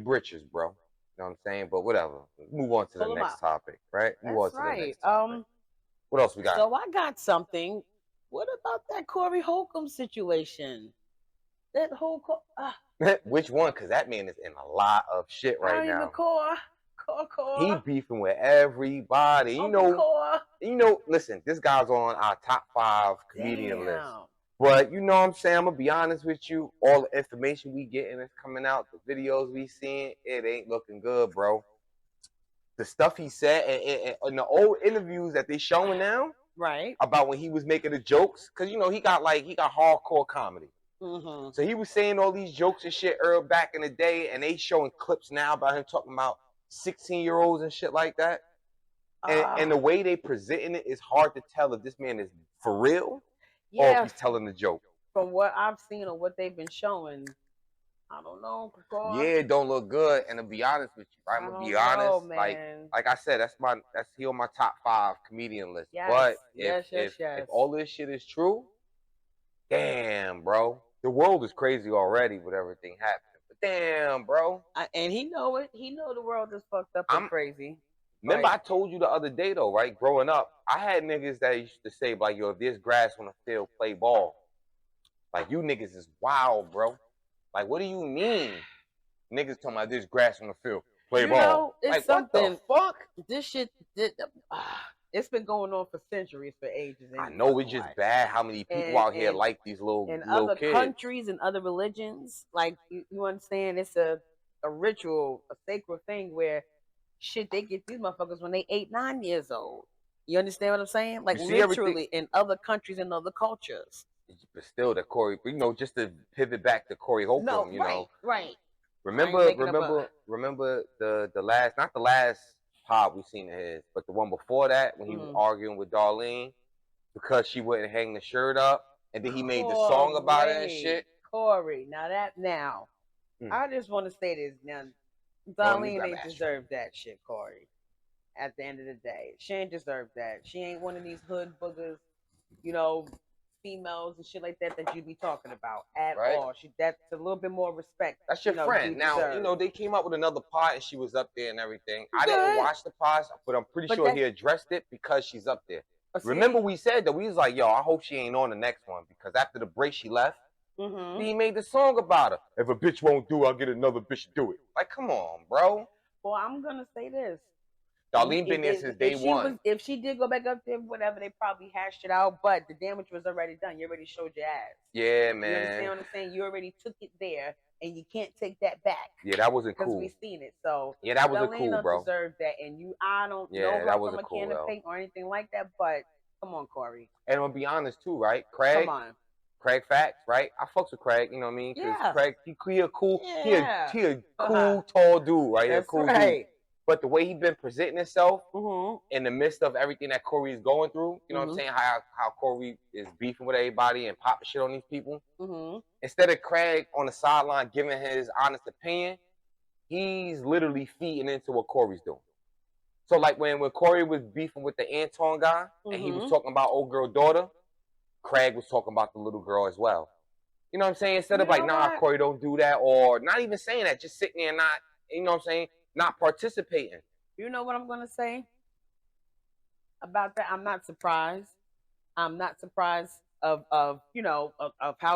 britches, bro. You know what I'm saying? But whatever. Move on to the Pull them next up. topic, right? Move on That's to the right. next topic. What else we got? So I got something. What about that Cory Holcomb situation? That whole Which one? Because that man is in a lot of shit I right don't even now. core. He beefing with everybody. Uncle Core. Listen, this guy's on our top 5 comedian list. Damn. But you know what I'm saying? I'm gonna be honest with you. All the information we getting is coming out, the videos we seeing, it ain't looking good, bro. The stuff he said and the old interviews that they showing now, right, about when he was making the jokes, because you know he got hardcore comedy. Mm-hmm. So he was saying all these jokes and shit early back in the day, and they showing clips now about him talking about 16-year-olds and shit like that. And the way they presenting it is hard to tell if this man is for real or if he's telling the joke. From what I've seen or what they've been showing, I don't know. Yeah, it don't look good. And to be honest with you, right, I'm gonna be honest. Like I said, that's he on my top 5 comedian list. Yes, but yes, if all this shit is true, damn, bro, the world is crazy already with everything happening. But damn, bro, and he know it. He know the world is fucked up and crazy. Remember, I told you the other day though, right? Growing up, I had niggas that used to say like, "Yo, if there's grass on the field, play ball." Like, you niggas is wild, bro. Like, what do you mean? Niggas talking about there's grass on the field, play ball. Know, it's like, something. What the fuck? This shit, it's been going on for centuries, for ages. I know it's just bad how many people out here like these little in little other kids. Countries and other religions. Like, you understand? It's a ritual, a sacred thing where shit, they get these motherfuckers when they 8, 9 years old. You understand what I'm saying? Like, literally in other countries and other cultures. But still, the Cory, just to pivot back to Cory Holcomb, right. Remember the last, not the last pod we seen of his, but the one before that when he was arguing with Darlene because she wouldn't hang the shirt up, and then he made the song about it and shit. Cory, now, I just want to say this now. Darlene ain't deserve that shit, Cory. At the end of the day, she ain't deserve that. She ain't one of these hood boogers, females and shit like that you be talking about at all. That's a little bit more respect. That's your friend. Now, they came up with another pod and she was up there and everything. I didn't watch the pod, but I'm pretty sure he addressed it because she's up there. Remember we said that we was like, yo, I hope she ain't on the next one, because after the break she left. He made the song about her. If a bitch won't do, I'll get another bitch to do it. Like, come on, bro. Well, I'm gonna say this. Darlene been there since day one. If she did go back up there, whatever, they probably hashed it out. But the damage was already done. You already showed your ass. Yeah, man. You understand what I'm saying? You already took it there, and you can't take that back. Yeah, that wasn't cool. Because we seen it. So yeah, that wasn't cool, bro. Darlene deserved that, and I don't know her from a can of paint or anything like that. But come on, Cory. And I'm gonna be honest too, right? Craig. Come on. Craig Facts, right? I fucks with Craig, you know what I mean? Because Craig, he a cool, he a cool, tall dude, right? That's a cool dude. But the way he been presenting himself in the midst of everything that Cory is going through, you know what I'm saying? How Cory is beefing with everybody and popping shit on these people. Instead of Craig on the sideline giving his honest opinion, he's literally feeding into what Cory's doing. So like when Cory was beefing with the Anton guy and he was talking about old girl daughter, Craig was talking about the little girl as well. You know what I'm saying? Instead of like, nah, Cory, don't do that, or not even saying that, just sitting there and not, you know what I'm saying, not participating. You know what I'm gonna say about that? I'm not surprised. I'm not surprised of how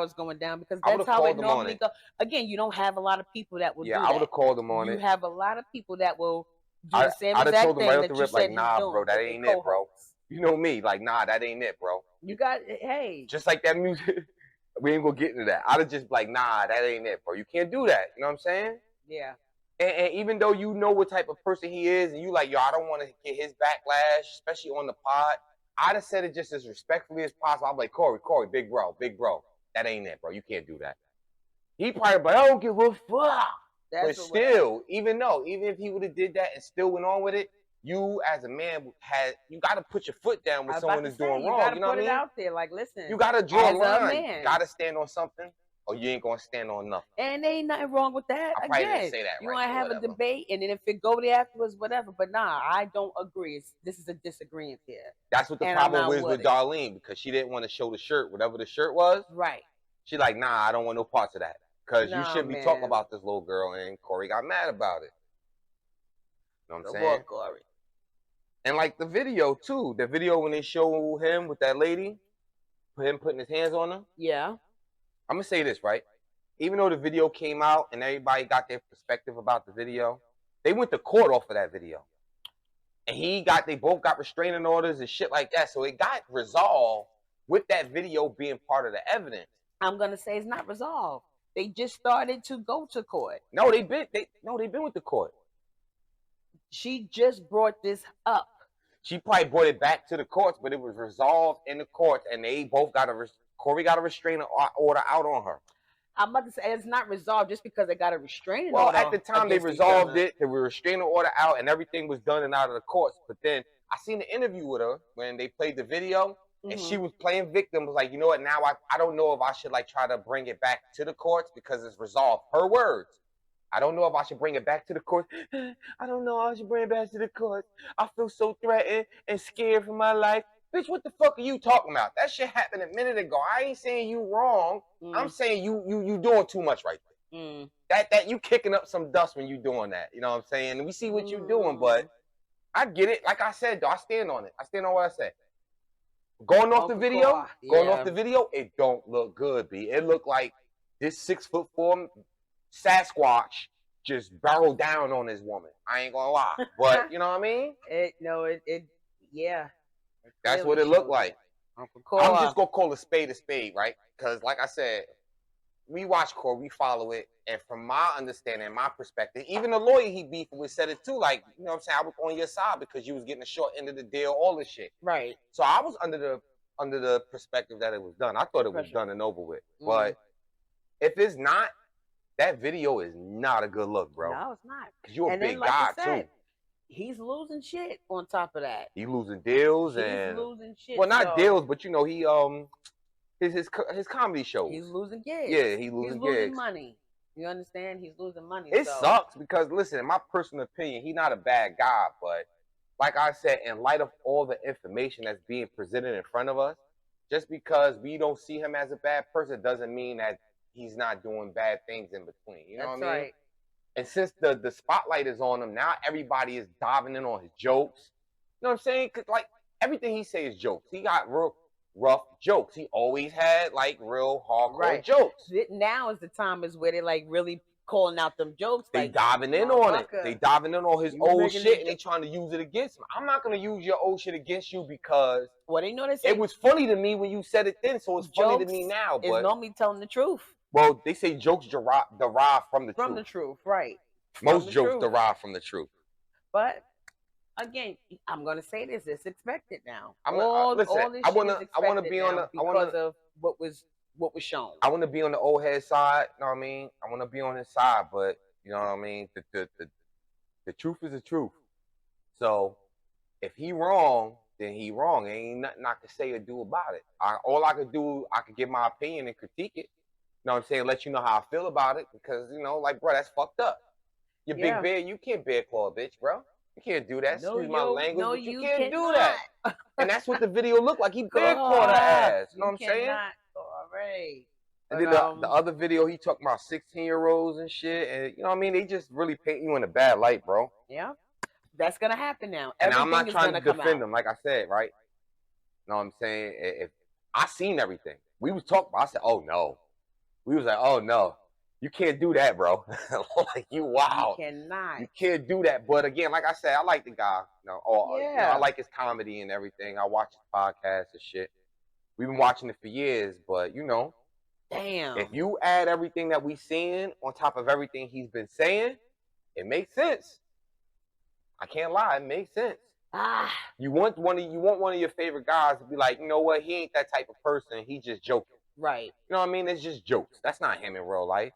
it's going down, because that's how it normally goes. Again, you don't have a lot of people that will do that. Yeah, I would have called them on it. You have a lot of people that will do the same exact thing that you said nah, bro, that ain't it, bro. You know me, like, nah, that ain't it, bro. You got, hey. Just like that music. We ain't gonna get into that. I'd have just like, nah, that ain't it, bro. You can't do that. You know what I'm saying? Yeah. And even though you know what type of person he is, and you like, yo, I don't want to get his backlash, especially on the pod, I'd have said it just as respectfully as possible. I'm like, Cory, big bro, that ain't it, bro. You can't do that. He probably like, I don't give a fuck. But still, even if he would have did that and still went on with it, you as a man you got to put your foot down when someone is doing wrong. You know what I mean? You got to put it out there. Like, listen. You got to draw a line. You got to stand on something, or you ain't gonna stand on nothing. And there ain't nothing wrong with that. I probably didn't say that. You want to have a debate, and then if it go there afterwards, whatever. But nah, I don't agree. This is a disagreement here. That's what the problem was with Darlene, because she didn't want to show the shirt, whatever the shirt was. Right. She like, nah, I don't want no parts of that. Because you shouldn't be talking about this little girl, and Cory got mad about it. You know what I'm saying? Cory. And like the video too. The video when they show him with that lady, him putting his hands on her. Yeah. I'm gonna say this, right? Even though the video came out and everybody got their perspective about the video, they went to court off of that video. And they both got restraining orders and shit like that. So it got resolved with that video being part of the evidence. I'm gonna say it's not resolved. They just started to go to court. No, they've been with the court. She just brought this up. She probably brought it back to the courts, but it was resolved in the courts, and they both Cory got a restraining order out on her. I'm about to say it's not resolved just because they got a restraining order. Well, at the time they resolved it, they were restraining order out, and everything was done and out of the courts. But then I seen the interview with her when they played the video, and she was playing victim. Was like, you know what? Now I don't know if I should like try to bring it back to the courts because it's resolved. Her words. I don't know if I should bring it back to the courts. I don't know if I should bring it back to the courts. I feel so threatened and scared for my life. Bitch, what the fuck are you talking about? That shit happened a minute ago. I ain't saying you wrong. I'm saying you doing too much right there. That you kicking up some dust when you doing that. You know what I'm saying? We see what you doing, but I get it. Like I said, though, I stand on it. I stand on what I said. Going off the video, it don't look good, B. It looked like this 6'4" Sasquatch just barreled down on this woman. I ain't gonna lie, but you know what I mean? Yeah. That's what it looked like. I'm just gonna call a spade, right? Because like I said, we watch Cory, we follow it, and from my understanding, my perspective, even the lawyer he beefed with said it too. Like, you know what I'm saying? I was on your side because you was getting the short end of the deal, all this shit. Right. So I was under the perspective that it was done. I thought it was done and over with. But if it's not, that video is not a good look, bro. No, it's not. Because you're a big guy, too. He's losing shit on top of that. He's losing deals. He's losing shit. Well, not deals, but, you know, his comedy shows. He's losing gigs. Yeah, he's losing money. You understand? He's losing money. It sucks because, listen, in my personal opinion, he's not a bad guy. But like I said, in light of all the information that's being presented in front of us, just because we don't see him as a bad person doesn't mean that he's not doing bad things in between. You know what I mean? Right. And since the spotlight is on him, now everybody is diving in on his jokes. You know what I'm saying? Cause like everything he says is jokes. He got real rough jokes. He always had like real hardcore jokes. Now is the time is where they like really calling out them jokes. They like, diving in on it. They diving in on his old shit and they trying to use it against him. I'm not gonna use your old shit against you because they know they say it was funny to me when you said it then, so it's funny to me now. But it's normally telling the truth. Well, they say jokes derive from the truth. From the truth, right. Most jokes derive from the truth. But again, I'm gonna say this: it's expected now. All this I want to be on the because of what was shown. I want to be on the old head side. You know what I mean? I want to be on his side, but you know what I mean. The truth is the truth. So if he wrong, then he wrong. Ain't nothing I can say or do about it. All I could do, I could give my opinion and critique it. You know what I'm saying? Let you know how I feel about it because, you know, like, bro, that's fucked up. You big bear, you can't bear claw a bitch, bro. You can't do that. Excuse my language, but you can't do that. And that's what the video looked like. He bear clawed her ass. You know what I'm saying? All right. And then the other video, he talking about 16-year-olds and shit. And, you know what I mean? They just really paint you in a bad light, bro. Yeah. That's going to happen now. And I'm not trying to defend them, like I said, right? You know what I'm saying? If I seen everything. We was talking about I said, oh, no. We was like, oh, no. You can't do that, bro. Like, you wild. You cannot. You can't do that. But, again, like I said, I like the guy. You know, you know, I like his comedy and everything. I watch his podcast and shit. We've been watching it for years. But, you know. Damn. If you add everything that we seeing on top of everything he's been saying, it makes sense. I can't lie. It makes sense. You want one of your favorite guys to be like, you know what? He ain't that type of person. He just joking. Right. You know what I mean? It's just jokes. That's not him in real life.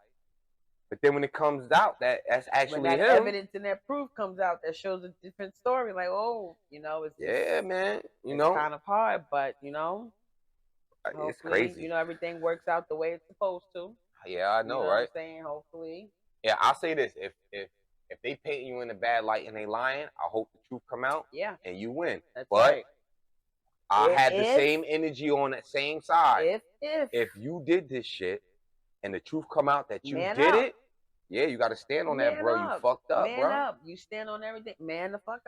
But then when it comes out that's actually when that him. evidence and that proof comes out that shows a different story. Like, oh, you know, it's man. You it's know, kind of hard, but you know, it's crazy. You know, everything works out the way it's supposed to. Yeah, I know, right? What I'm saying, hopefully. Yeah, I'll say this: if they paint you in a bad light and they lying, I hope the truth come out. Yeah. And you win. That's but right. I had the same energy on that same side. If you did this shit, and the truth come out that you did it, yeah, you got to stand on that, bro. You fucked up, bro. Man up. You stand on everything. Man the fuck up.